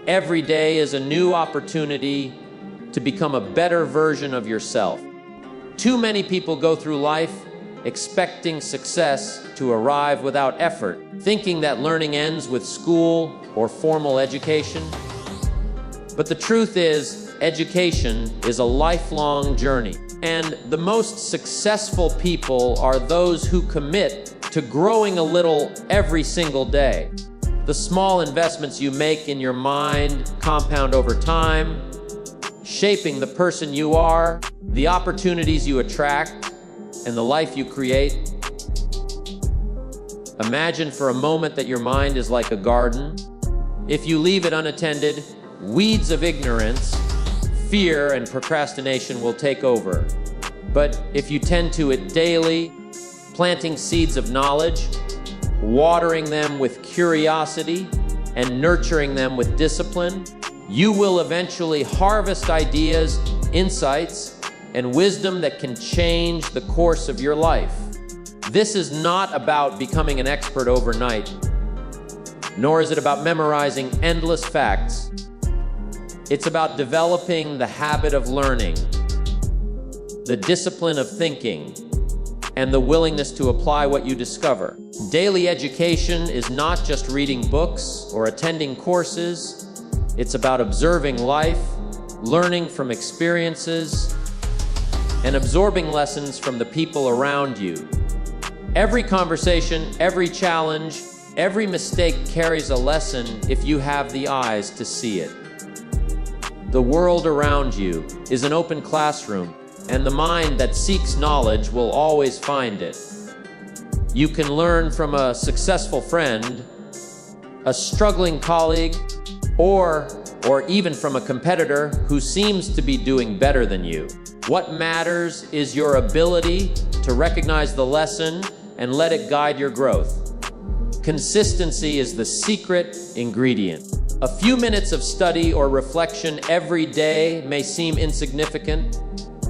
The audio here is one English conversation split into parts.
Every day is a new opportunity to become a better version of yourself. Too many people go through life expecting success to arrive without effort, thinking that learning ends with school or formal education. But the truth is, education is a lifelong journey. And the most successful people are those who commit to growing a little every single day. The small investments you make in your mind compound over time, shaping the person you are, the opportunities you attract, and the life you create. Imagine for a moment that your mind is like a garden. If you leave it unattended, weeds of ignorance, fear, and procrastination will take over. But if you tend to it daily, planting seeds of knowledge, watering them with curiosity, and nurturing them with discipline, you will eventually harvest ideas, insights, and wisdom that can change the course of your life. This is not about becoming an expert overnight, nor is it about memorizing endless facts. It's about developing the habit of learning, the discipline of thinking, and the willingness to apply what you discover. Daily education is not just reading books or attending courses. It's about observing life, learning from experiences, and absorbing lessons from the people around you. Every conversation, every challenge, every mistake carries a lesson if you have the eyes to see it. The world around you is an open classroom, and the mind that seeks knowledge will always find it. You can learn from a successful friend, a struggling colleague, or even from a competitor who seems to be doing better than you. What matters is your ability to recognize the lesson and let it guide your growth. Consistency is the secret ingredient. A few minutes of study or reflection every day may seem insignificant,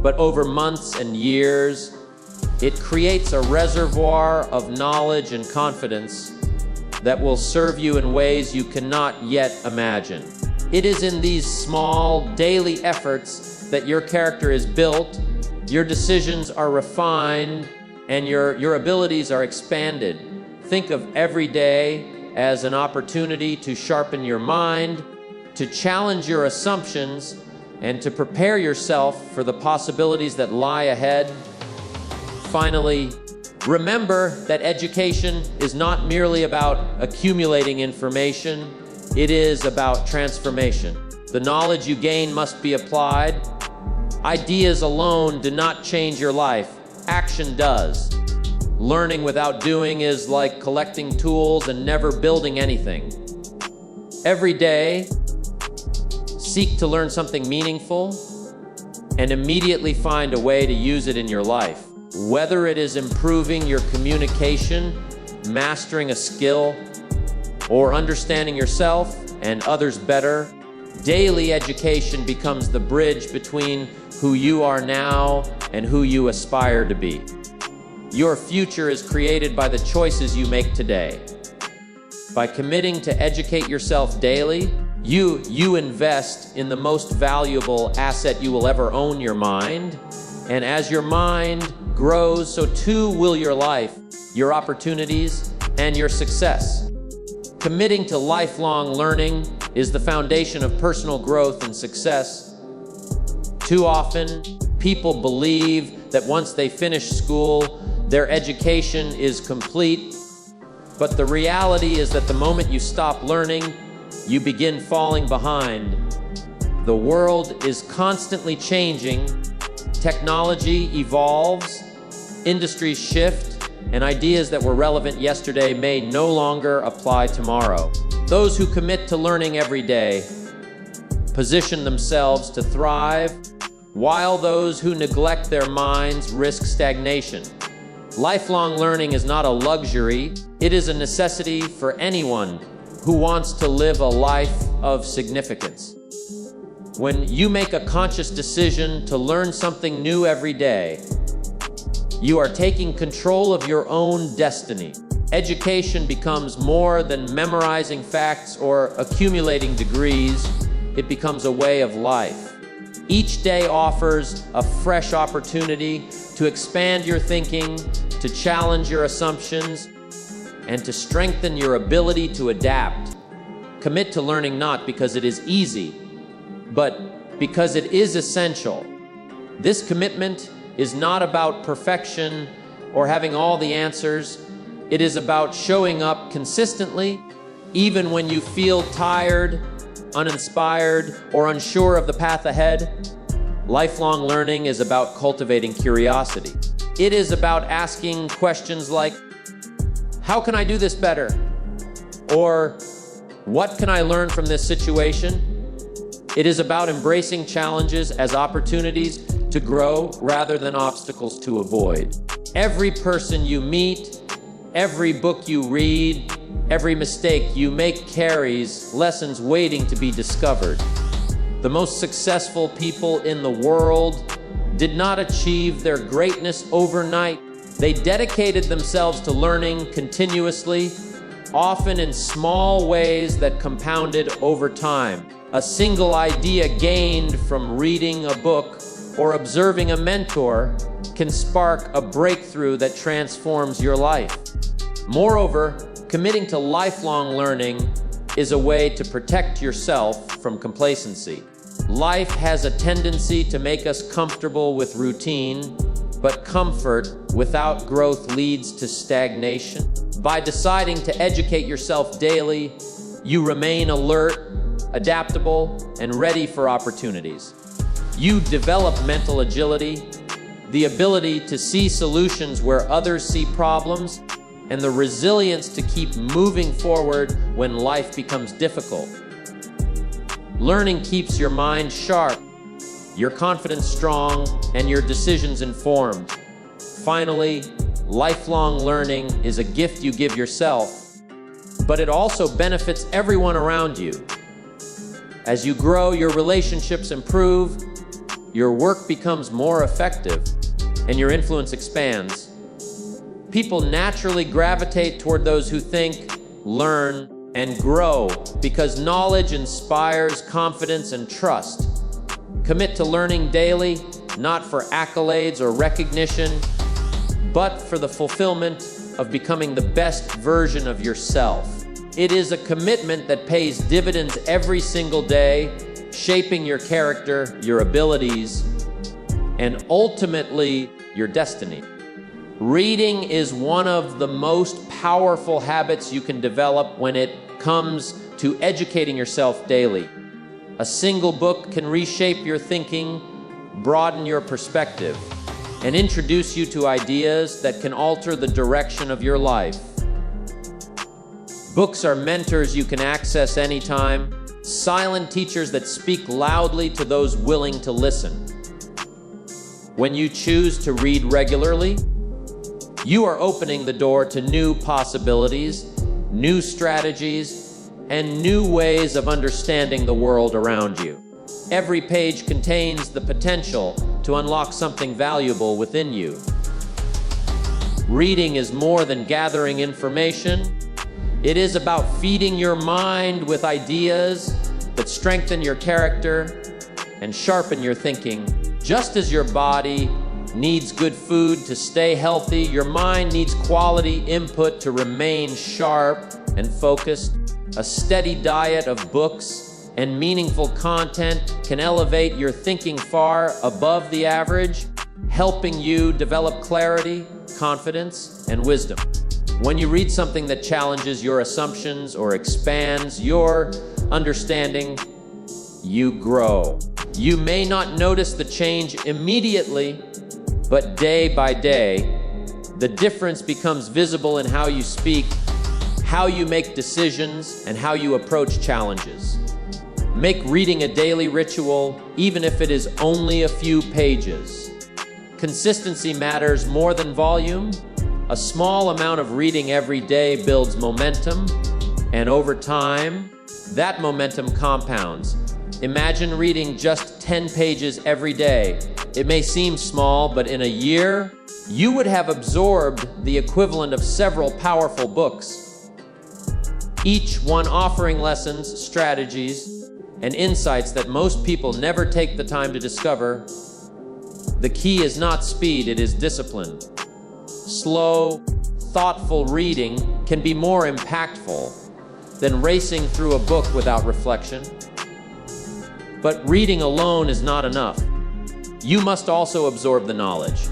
but over months and years, it creates a reservoir of knowledge and confidence that will serve you in ways you cannot yet imagine. It is in these small, daily efforts that your character is built, your decisions are refined, and your abilities are expanded. Think of every day as an opportunity to sharpen your mind, to challenge your assumptions, and to prepare yourself for the possibilities that lie ahead. Finally, remember that education is not merely about accumulating information, it is about transformation. The knowledge you gain must be applied. Ideas alone do not change your life, action does. Learning without doing is like collecting tools and never building anything. Every day, seek to learn something meaningful and immediately find a way to use it in your life. Whether it is improving your communication, mastering a skill, or understanding yourself and others better, daily education becomes the bridge between who you are now and who you aspire to be. Your future is created by the choices you make today. By committing to educate yourself daily, you invest in the most valuable asset you will ever own, your mind. And as your mind grows, so too will your life, your opportunities, and your success. Committing to lifelong learning is the foundation of personal growth and success. Too often, people believe that once they finish school, their education is complete. But the reality is that the moment you stop learning, you begin falling behind. The world is constantly changing. Technology evolves, industries shift, and ideas that were relevant yesterday may no longer apply tomorrow. Those who commit to learning every day position themselves to thrive, while those who neglect their minds risk stagnation. Lifelong learning is not a luxury, it is a necessity for anyone who wants to live a life of significance. When you make a conscious decision to learn something new every day, you are taking control of your own destiny. Education becomes more than memorizing facts or accumulating degrees. It becomes a way of life. Each day offers a fresh opportunity to expand your thinking, to challenge your assumptions, and to strengthen your ability to adapt. Commit to learning not because it is easy, but because it is essential. This commitment is not about perfection or having all the answers. It is about showing up consistently, even when you feel tired, uninspired, or unsure of the path ahead. Lifelong learning is about cultivating curiosity. It is about asking questions like, how can I do this better? Or, what can I learn from this situation? It is about embracing challenges as opportunities to grow rather than obstacles to avoid. Every person you meet, every book you read, every mistake you make carries lessons waiting to be discovered. The most successful people in the world did not achieve their greatness overnight. They dedicated themselves to learning continuously, often in small ways that compounded over time. A single idea gained from reading a book or observing a mentor can spark a breakthrough that transforms your life. Moreover, committing to lifelong learning is a way to protect yourself from complacency. Life has a tendency to make us comfortable with routine, but comfort without growth leads to stagnation. By deciding to educate yourself daily, you remain alert, adaptable, and ready for opportunities. You develop mental agility, the ability to see solutions where others see problems, and the resilience to keep moving forward when life becomes difficult. Learning keeps your mind sharp, your confidence strong, and your decisions informed. Finally, lifelong learning is a gift you give yourself, but it also benefits everyone around you. As you grow, your relationships improve, your work becomes more effective, and your influence expands. People naturally gravitate toward those who think, learn, and grow because knowledge inspires confidence and trust. Commit to learning daily, not for accolades or recognition, but for the fulfillment of becoming the best version of yourself. It is a commitment that pays dividends every single day, shaping your character, your abilities, and ultimately your destiny. Reading is one of the most powerful habits you can develop when it comes to educating yourself daily. A single book can reshape your thinking, broaden your perspective, and introduce you to ideas that can alter the direction of your life. Books are mentors you can access anytime, silent teachers that speak loudly to those willing to listen. When you choose to read regularly, you are opening the door to new possibilities, new strategies, and new ways of understanding the world around you. Every page contains the potential to unlock something valuable within you. Reading is more than gathering information. It is about feeding your mind with ideas that strengthen your character and sharpen your thinking. Just as your body needs good food to stay healthy, your mind needs quality input to remain sharp and focused. A steady diet of books and meaningful content can elevate your thinking far above the average, helping you develop clarity, confidence, and wisdom. When you read something that challenges your assumptions or expands your understanding, you grow. You may not notice the change immediately, but day by day, the difference becomes visible in how you speak, how you make decisions, and how you approach challenges. Make reading a daily ritual, even if it is only a few pages. Consistency matters more than volume. A small amount of reading every day builds momentum, and over time, that momentum compounds. Imagine reading just 10 pages every day. It may seem small, but in a year, you would have absorbed the equivalent of several powerful books, each one offering lessons, strategies, and insights that most people never take the time to discover. The key is not speed, it is discipline. Slow, thoughtful reading can be more impactful than racing through a book without reflection. But reading alone is not enough. You must also absorb the knowledge.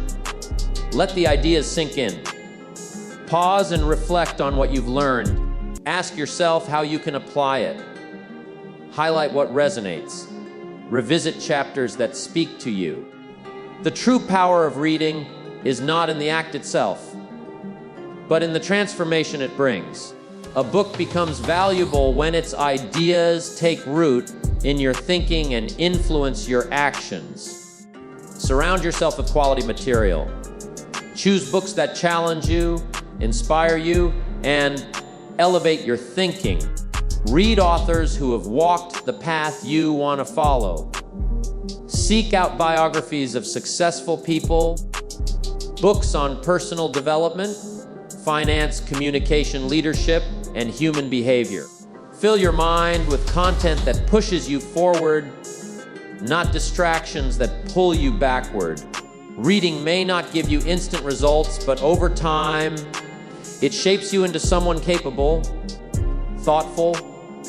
Let the ideas sink in. Pause and reflect on what you've learned. Ask yourself how you can apply it. Highlight what resonates. Revisit chapters that speak to you. The true power of reading is not in the act itself, but in the transformation it brings. A book becomes valuable when its ideas take root in your thinking and influence your actions. Surround yourself with quality material. Choose books that challenge you, inspire you, and elevate your thinking. Read authors who have walked the path you want to follow. Seek out biographies of successful people, books on personal development, finance, communication, leadership, and human behavior. Fill your mind with content that pushes you forward, not distractions that pull you backward. Reading may not give you instant results, but over time, it shapes you into someone capable, thoughtful,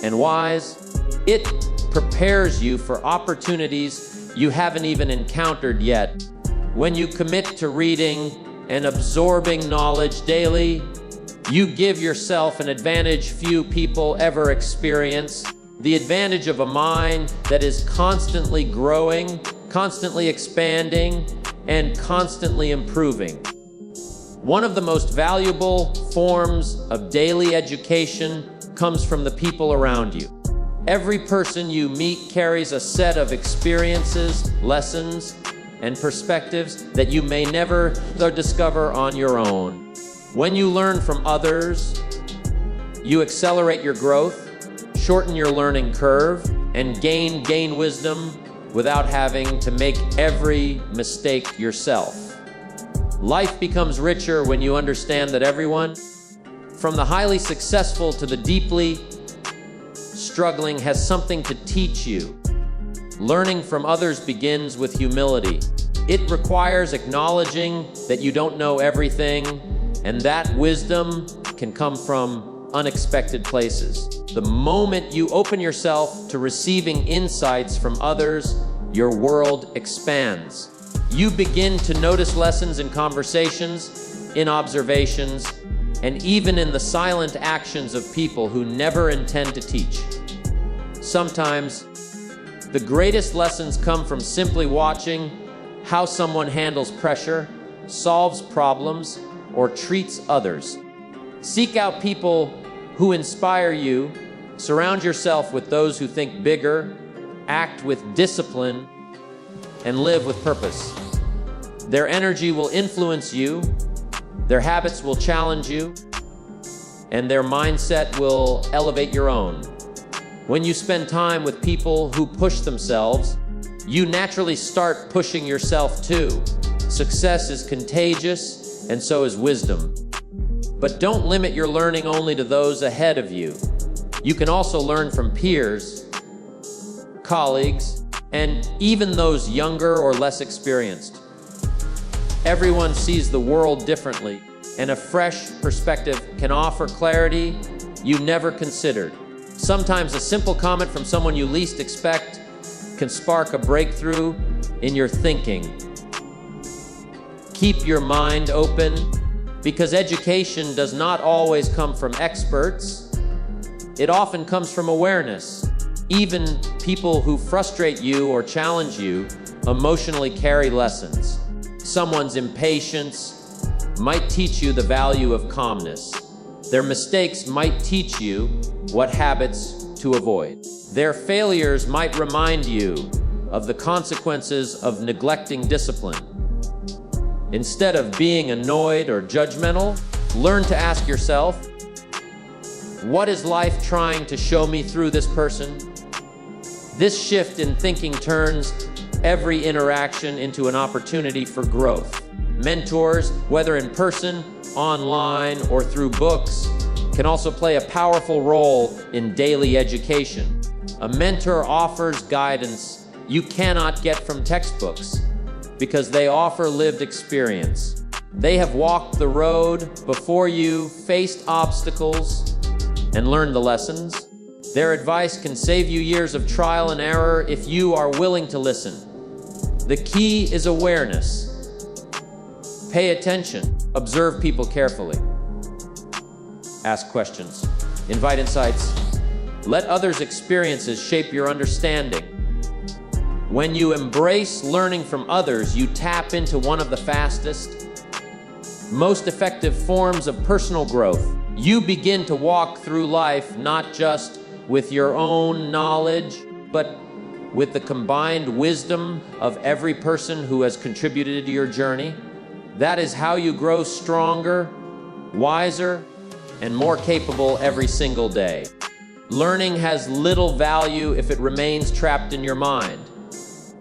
and wise. It prepares you for opportunities you haven't even encountered yet. When you commit to reading and absorbing knowledge daily, you give yourself an advantage few people ever experience. The advantage of a mind that is constantly growing, constantly expanding, and constantly improving. One of the most valuable forms of daily education comes from the people around you. Every person you meet carries a set of experiences, lessons, and perspectives that you may never discover on your own. When you learn from others, you accelerate your growth, shorten your learning curve, and gain wisdom without having to make every mistake yourself. Life becomes richer when you understand that everyone, from the highly successful to the deeply struggling, has something to teach you. Learning from others begins with humility. It requires acknowledging that you don't know everything, and that wisdom can come from unexpected places. The moment you open yourself to receiving insights from others, your world expands. You begin to notice lessons in conversations, in observations, and even in the silent actions of people who never intend to teach. Sometimes, the greatest lessons come from simply watching how someone handles pressure, solves problems, or treats others. Seek out people who inspire you. Surround yourself with those who think bigger, act with discipline, and live with purpose. Their energy will influence you, their habits will challenge you, and their mindset will elevate your own. When you spend time with people who push themselves, you naturally start pushing yourself too. Success is contagious, and so is wisdom. But don't limit your learning only to those ahead of you. You can also learn from peers, colleagues, and even those younger or less experienced. Everyone sees the world differently, and a fresh perspective can offer clarity you never considered. Sometimes a simple comment from someone you least expect can spark a breakthrough in your thinking. Keep your mind open, because education does not always come from experts. It often comes from awareness. Even people who frustrate you or challenge you emotionally carry lessons. Someone's impatience might teach you the value of calmness. Their mistakes might teach you what habits to avoid. Their failures might remind you of the consequences of neglecting discipline. Instead of being annoyed or judgmental, learn to ask yourself, what is life trying to show me through this person? This shift in thinking turns every interaction into an opportunity for growth. Mentors, whether in person, online, or through books, can also play a powerful role in daily education. A mentor offers guidance you cannot get from textbooks because they offer lived experience. They have walked the road before you, faced obstacles, and learned the lessons. Their advice can save you years of trial and error if you are willing to listen. The key is awareness. Pay attention. Observe people carefully. Ask questions. Invite insights. Let others' experiences shape your understanding. When you embrace learning from others, you tap into one of the fastest, most effective forms of personal growth. You begin to walk through life not just with your own knowledge, but with the combined wisdom of every person who has contributed to your journey. That is how you grow stronger, wiser, and more capable every single day. Learning has little value if it remains trapped in your mind.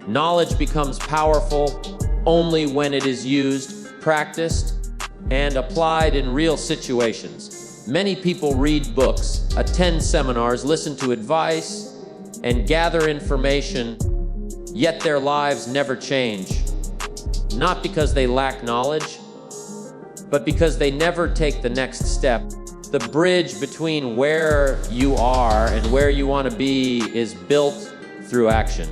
Knowledge becomes powerful only when it is used, practiced, and applied in real situations. Many people read books, attend seminars, listen to advice, and gather information, yet their lives never change. Not because they lack knowledge, but because they never take the next step. The bridge between where you are and where you want to be is built through action.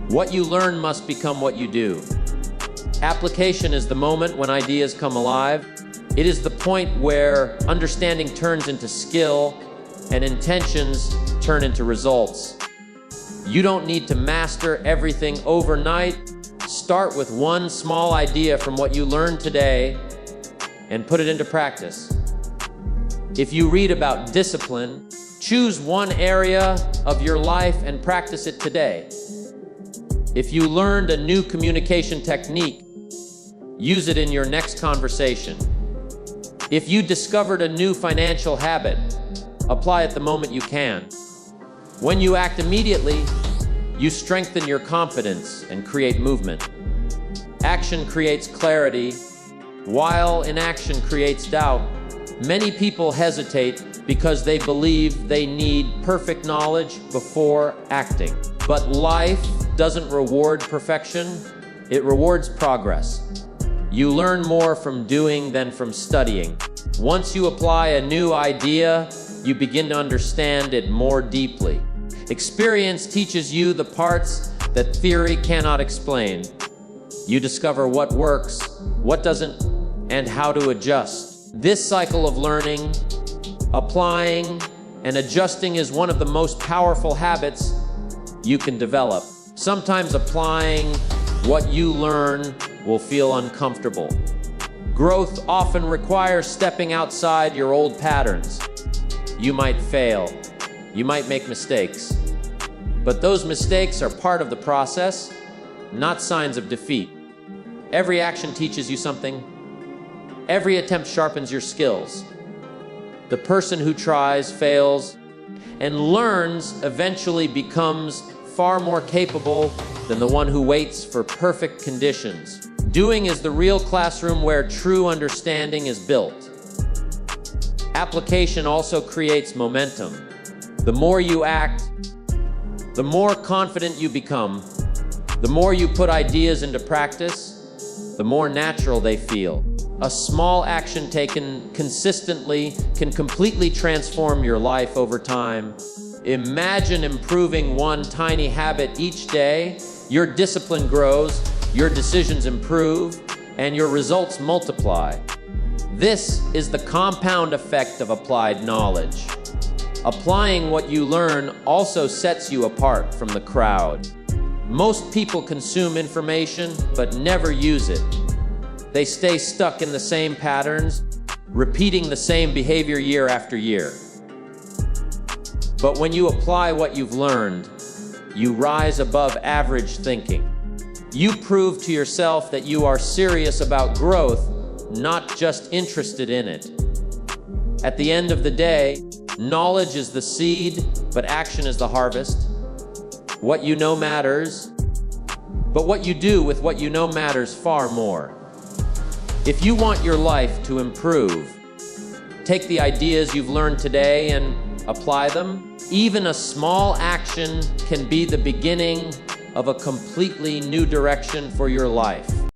What you learn must become what you do. Application is the moment when ideas come alive. It is the point where understanding turns into skill and intentions turn into results. You don't need to master everything overnight. Start with one small idea from what you learned today and put it into practice. If you read about discipline, choose one area of your life and practice it today. If you learned a new communication technique, use it in your next conversation. If you discovered a new financial habit, apply it the moment you can. When you act immediately, you strengthen your confidence and create movement. Action creates clarity, while inaction creates doubt. Many people hesitate because they believe they need perfect knowledge before acting. But life doesn't reward perfection, it rewards progress. You learn more from doing than from studying. Once you apply a new idea, you begin to understand it more deeply. Experience teaches you the parts that theory cannot explain. You discover what works, what doesn't, and how to adjust. This cycle of learning, applying, and adjusting is one of the most powerful habits you can develop. Sometimes applying what you learn will feel uncomfortable. Growth often requires stepping outside your old patterns. You might fail. You might make mistakes. But those mistakes are part of the process, not signs of defeat. Every action teaches you something. Every attempt sharpens your skills. The person who tries, fails, and learns eventually becomes far more capable than the one who waits for perfect conditions. Doing is the real classroom where true understanding is built. Application also creates momentum. The more you act, the more confident you become. The more you put ideas into practice, the more natural they feel. A small action taken consistently can completely transform your life over time. Imagine improving one tiny habit each day. Your discipline grows, your decisions improve, and your results multiply. This is the compound effect of applied knowledge. Applying what you learn also sets you apart from the crowd. Most people consume information but never use it. They stay stuck in the same patterns, repeating the same behavior year after year. But when you apply what you've learned, you rise above average thinking. You prove to yourself that you are serious about growth, not just interested in it. At the end of the day, knowledge is the seed, but action is the harvest. What you know matters, but what you do with what you know matters far more. If you want your life to improve, take the ideas you've learned today and apply them. Even a small action can be the beginning of a completely new direction for your life.